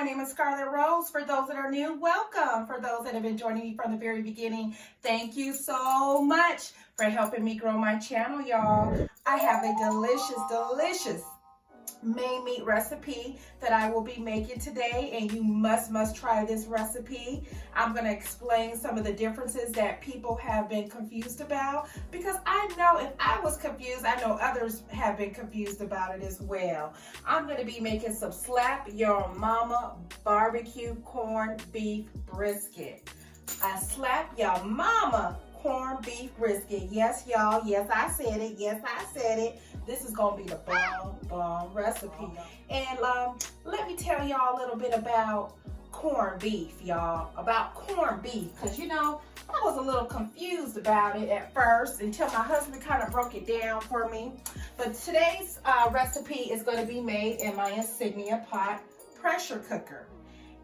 name is Scarlett Rose. For those that are new, welcome. For those that have been joining me from the very beginning, thank you so much for helping me grow my channel, y'all. I have a delicious main meat recipe that I will be making today, and you must try this recipe. I'm going to explain some of the differences that people have been confused about, because I know if I was confused, I know others have been confused about it as well. I'm going to be making some slap your mama barbecue corned beef brisket. I slap your mama corned beef brisket. Yes, y'all. Yes, I said it. Yes, I said it. This is going to be the bomb recipe. And let me tell y'all a little bit about corned beef, y'all. About corned beef. Because, you know, I was a little confused about it at first until my husband kind of broke it down for me. But today's recipe is going to be made in my Insignia pot pressure cooker.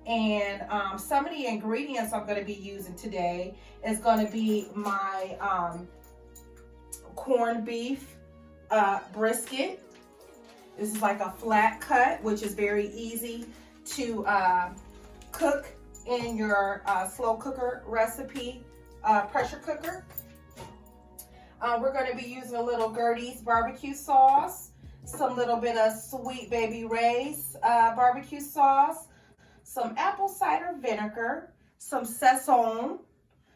And some of the ingredients I'm going to be using today is going to be my corned beef brisket. This is like a flat cut, which is very easy to cook in your slow cooker recipe pressure cooker. We're going to be using a little Gertie's barbecue sauce, some little bit of Sweet Baby Ray's barbecue sauce, some apple cider vinegar, some SAZON,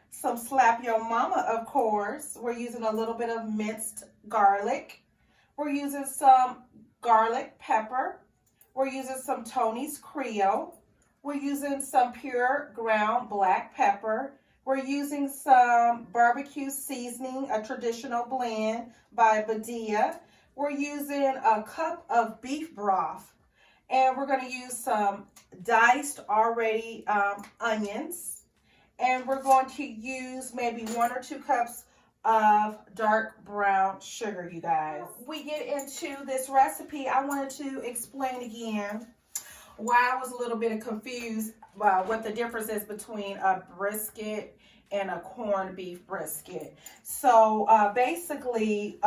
some Slap Your Mama, of course. We're using a little bit of minced garlic. We're using some garlic pepper. We're using some Tony's CREOLE. We're using some pure ground black pepper. We're using some barbecue seasoning, a traditional blend by BADIA. We're using a cup of beef broth. And we're going to use some diced already onions. And we're going to use maybe 1 or 2 cups of dark brown sugar, you guys. We get into this recipe, I wanted to explain again why I was a little bit confused about what the difference is between a brisket and a corned beef brisket. So basically,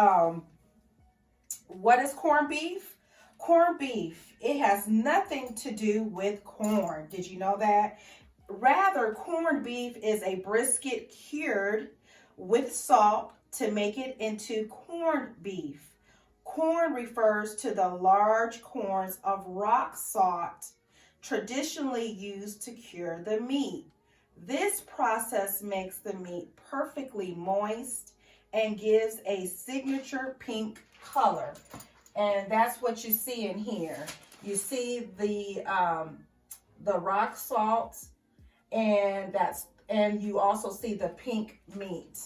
what is corned beef? Corned beef, it has nothing to do with corn. Did you know that? Rather, corned beef is a brisket cured with salt to make it into corned beef. Corn refers to the large corns of rock salt traditionally used to cure the meat. This process makes the meat perfectly moist and gives a signature pink color. And that's what you see in here. You see the rock salt, and you also see the pink meat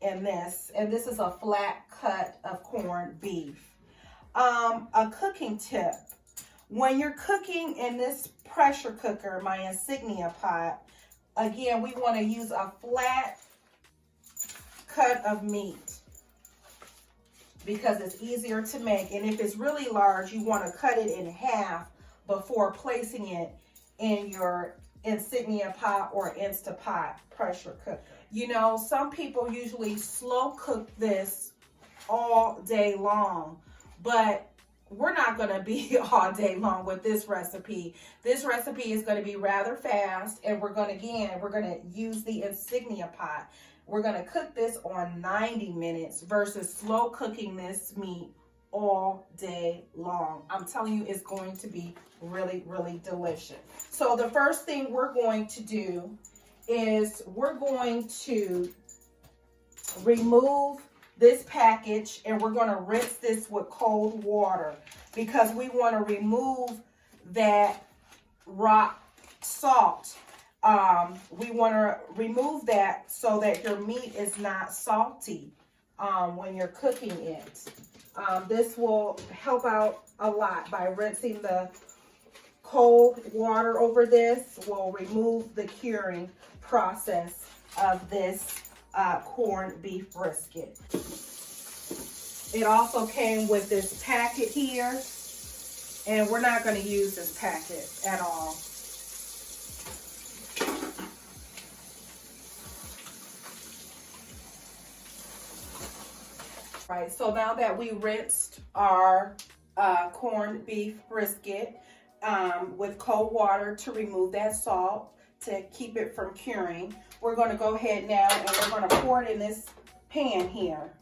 in this. And this is a flat cut of corned beef. A cooking tip: when you're cooking in this pressure cooker, my Insignia pot, again, we want to use a flat cut of meat, because it's easier to make. And if it's really large, you want to cut it in half before placing it in your Insignia pot or Instapot pressure cooker. You know, some people usually slow cook this all day long, but we're not going to be all day long with this recipe. This recipe is going to be rather fast, and we're going to use the Insignia pot. We're going to cook this on 90 minutes versus slow cooking this meat all day long. I'm telling you, it's going to be really delicious. So the first thing we're going to do is we're going to remove this package, and we're going to rinse this with cold water, because we want to remove that rock salt. We want to remove that so that your meat is not salty when you're cooking it. This will help out a lot by rinsing the cold water over this. Will remove the curing process of this corned beef brisket. It also came with this packet here, and we're not going to use this packet at all. Right, so now that we rinsed our corned beef brisket, with cold water to remove that salt, to keep it from curing. We're going to go ahead now and we're going to pour it in this pan here.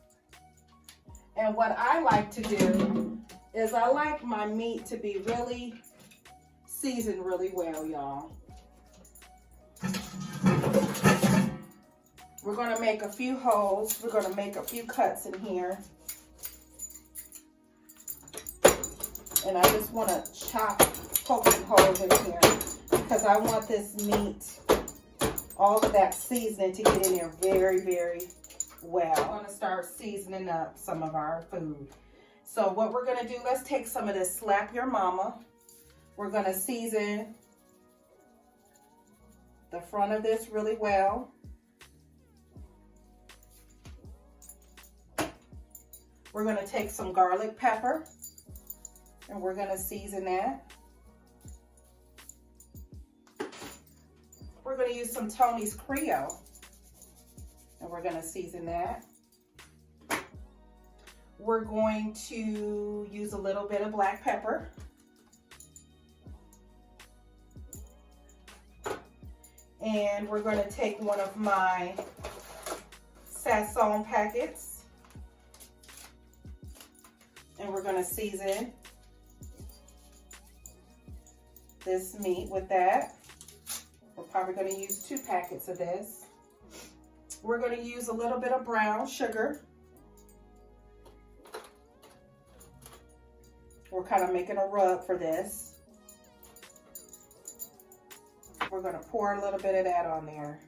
And what I like to do is I like my meat to be really seasoned really well, y'all. We're going to make a few holes. We're going to make a few cuts in here. And I just want to poking holes in here because I want this meat, all of that seasoning to get in there very, very well. I'm going to start seasoning up some of our food. So what we're going to do, let's take some of this Slap Your Mama. We're going to season the front of this really well. We're going to take some garlic pepper and we're going to season that. We're going to use some Tony's Creole and we're going to season that. We're going to use a little bit of black pepper. And we're going to take one of my SAZON packets and we're going to season this meat with that. We're probably going to use 2 packets of this. We're going to use a little bit of brown sugar. We're kind of making a rub for this. We're going to pour a little bit of that on there.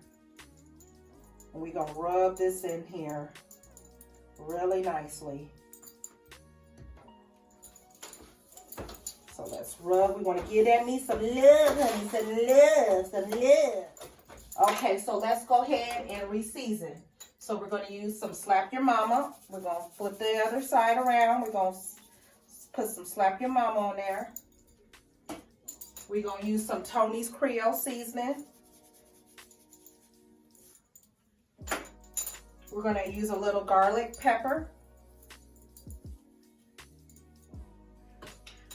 And we're going to rub this in here really nicely. So let's rub. We want to give that meat some love, honey. Some love. Okay, so let's go ahead and re-season. So we're going to use some Slap Your Mama. We're going to flip the other side around. We're going to put some Slap Your Mama on there. We're going to use some Tony's Creole seasoning. We're going to use a little garlic pepper.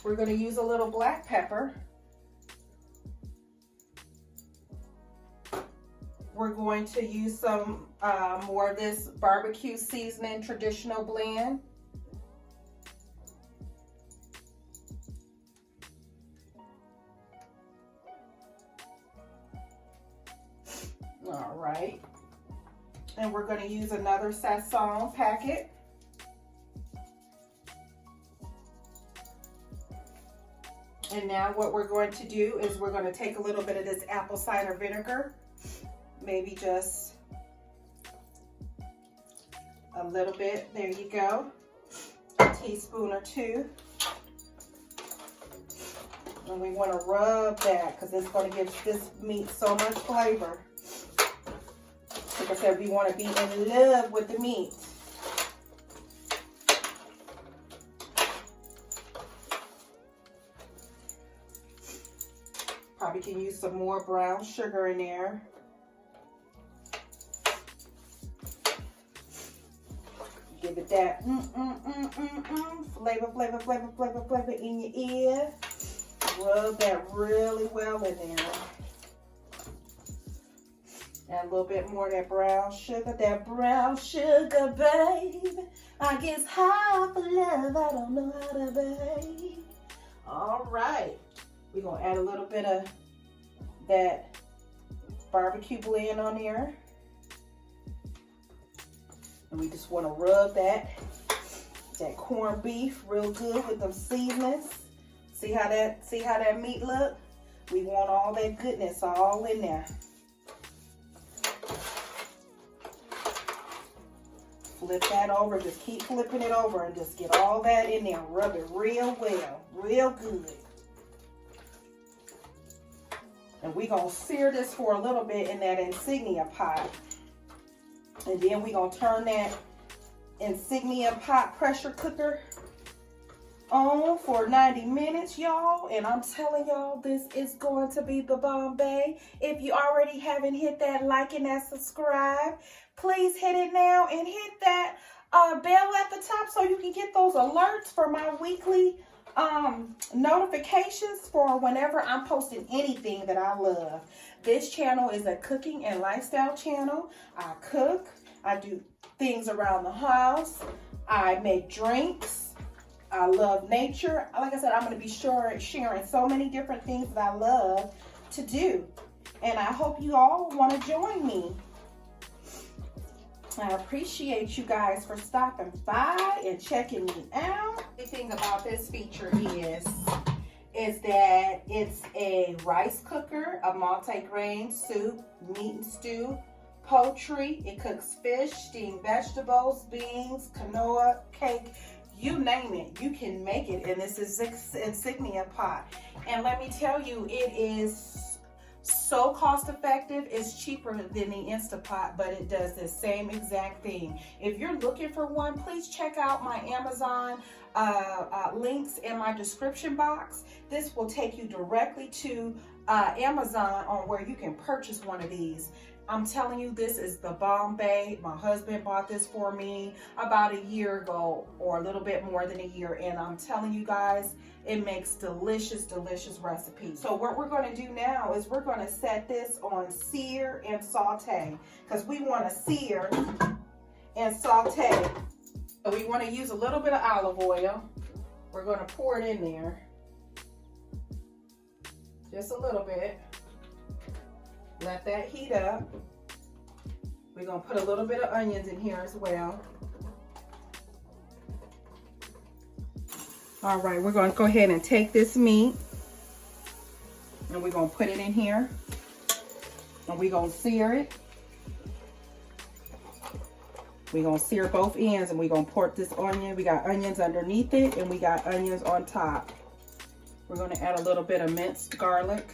We're going to use a little black pepper. We're going to use some more of this barbecue seasoning traditional blend. All right. And we're going to use another SAZON packet. And now what we're going to do is we're going to take a little bit of this apple cider vinegar. Maybe just a little bit. There you go. A teaspoon or 2. And we want to rub that because it's going to give this meat so much flavor. Like I said, we want to be in love with the meat. Probably can use some more brown sugar in there. Give it that flavor in your ear. Rub that really well in there. And a little bit more of that brown sugar, babe. I guess high for love, I don't know how to behave. All right, we're gonna add a little bit of that barbecue blend on there. And we just wanna rub that corned beef real good with them seasonings. See how that meat look? We want all that goodness all in there. Flip that over, just keep flipping it over and just get all that in there. Rub it real well, real good. And we're going to sear this for a little bit in that Insignia pot. And then we're going to turn that Insignia pot pressure cooker on for 90 minutes, y'all. And I'm telling y'all, this is going to be the Bombay. If you already haven't hit that like and that subscribe, please hit it now and hit that bell at the top so you can get those alerts for my weekly notifications for whenever I'm posting anything that I love. This channel is a cooking and lifestyle channel. I cook, I do things around the house, I make drinks, I love nature. Like I said, I'm going to be sharing so many different things that I love to do. And I hope you all want to join me. I appreciate you guys for stopping by and checking me out. The thing about this feature is that it's a rice cooker, a multi-grain soup, meat and stew, poultry. It cooks fish, steamed vegetables, beans, quinoa, cake, you name it. You can make it in this Insignia pot. And let me tell you, it is so cost effective. It's cheaper than the Instapot, but it does the same exact thing. If you're looking for one, please check out my Amazon links in my description box. This will take you directly to Amazon on where you can purchase one of these. I'm telling you, this is the Bombay. My husband bought this for me about a year ago, or a little bit more than a year, and I'm telling you guys, it makes delicious, delicious recipes. So what we're going to do now is we're going to set this on sear and saute, because we want to sear and saute. So we want to use a little bit of olive oil. We're going to pour it in there, just a little bit. Let that heat up. We're going to put a little bit of onions in here as well. All right, we're going to go ahead and take this meat and we're going to put it in here and we're going to sear it. We're going to sear both ends and we're going to pour this onion. We got onions underneath it and we got onions on top. We're going to add a little bit of minced garlic.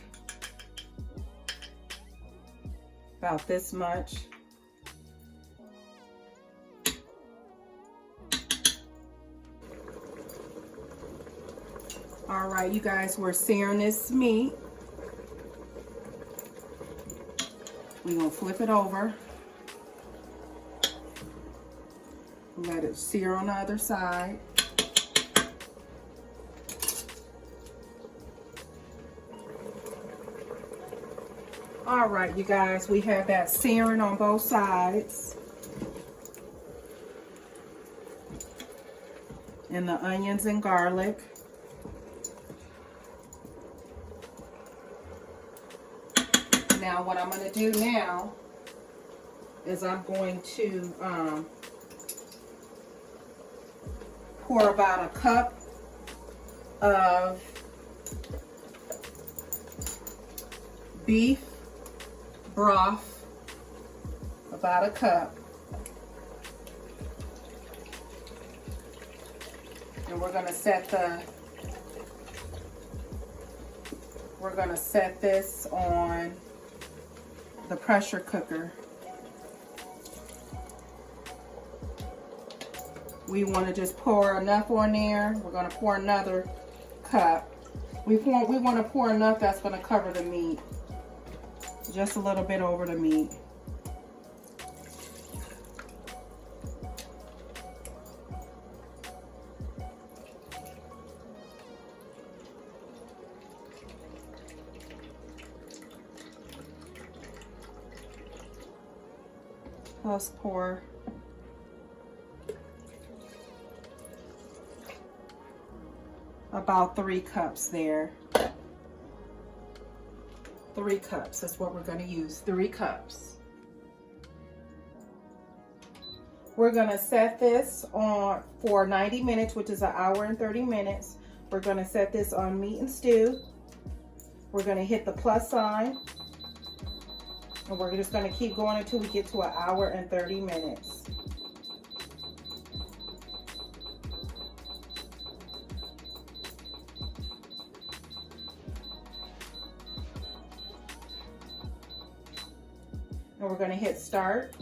About this much. All right, you guys, we're searing this meat. We're gonna flip it over. Let it sear on the other side. All right, you guys, we have that searing on both sides. And the onions and garlic. Now, what I'm going to do now is I'm going to pour about a cup of beef broth, about a cup, and we're going to set this on the pressure cooker. We want to just pour enough on there. We're going to pour another cup. We want to pour enough that's going to cover the meat. Just a little bit over the meat. Let's pour about 3 cups there. 3 cups, that's what we're going to use, 3 cups. We're going to set this on for 90 minutes, which is an hour and 30 minutes. We're going to set this on meat and stew. We're going to hit the plus sign. And we're just going to keep going until we get to an hour and 30 minutes. And we're going to hit start.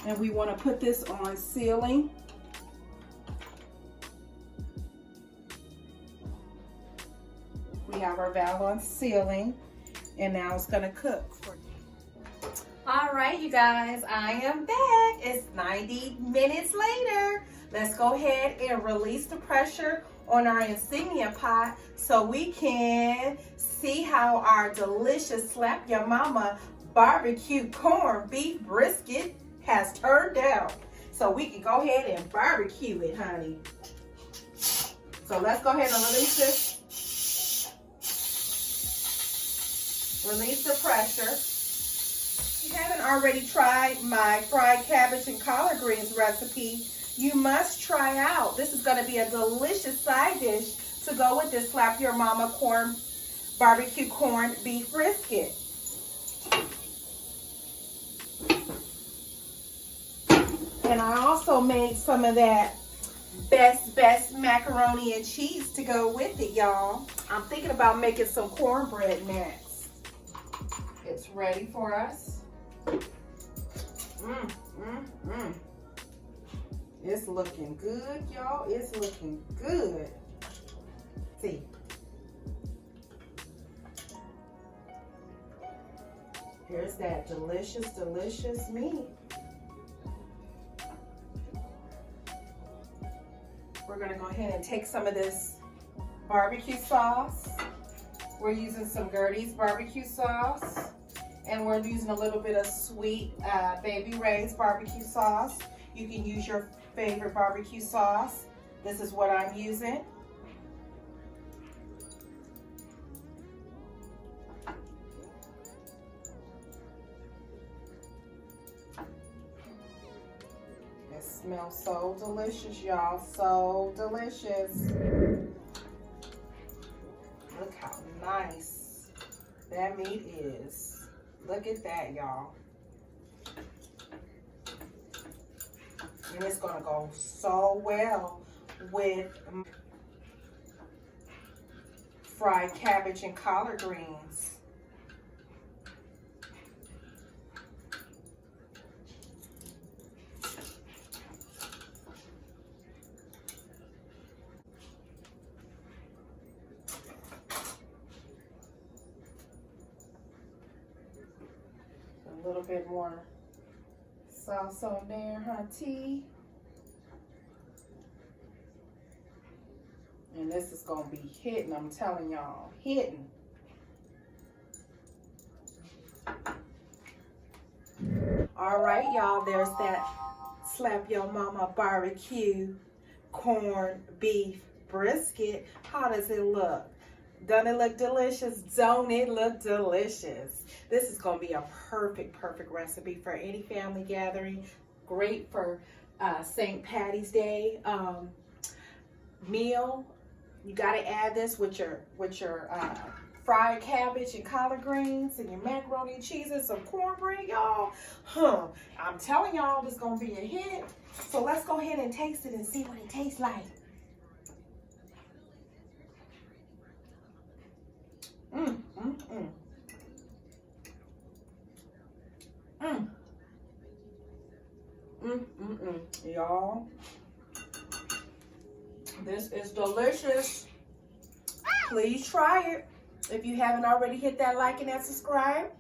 And we want to put this on sealing. We have our valve on sealing, and now it's going to cook. All right, you guys, I am back. It's 90 minutes later. Let's go ahead and release the pressure on our Insignia pot so we can see how our delicious Slap Your Mama barbecue corned beef brisket has turned out. So we can go ahead and barbecue it, honey. So let's go ahead and release this. Release the pressure. If you haven't already tried my fried cabbage and collard greens recipe, you must try out. This is going to be a delicious side dish to go with this Slap Your Mama barbecue corned beef brisket. And I also made some of that best macaroni and cheese to go with it, y'all. I'm thinking about making some cornbread next. It's ready for us. It's looking good, y'all. It's looking good. See. Here's that delicious meat. We're gonna go ahead and take some of this barbecue sauce. We're using some Gertie's barbecue sauce. And we're using a little bit of sweet Baby Ray's barbecue sauce. You can use your favorite barbecue sauce. This is what I'm using. It smells so delicious, y'all. So delicious. Look how nice that meat is. Look at that, y'all. And it's gonna go so well with fried cabbage and collard greens. A little bit more sauce on there, huh, T? And this is gonna be hitting, I'm telling y'all, hitting. All right, y'all, there's that Slap Your Mama barbecue corned beef brisket. How does it look? Doesn't it look delicious? Don't it look delicious? This is gonna be a perfect recipe for any family gathering. Great for St. Patty's Day meal. You gotta add this with your fried cabbage and collard greens and your macaroni and cheese and some cornbread, y'all. I'm telling y'all, this is gonna be a hit. So let's go ahead and taste it and see what it tastes like. Y'all, this is delicious. Please try it. If you haven't already hit that like and that subscribe,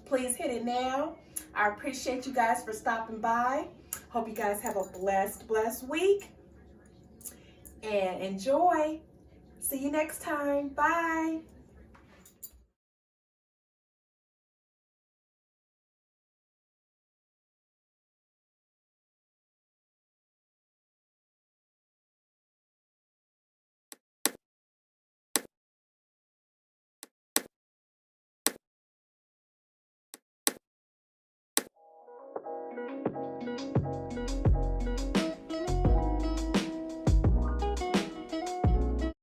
please hit it now. I appreciate you guys for stopping by. Hope you guys have a blessed week and enjoy. See you next time. Bye.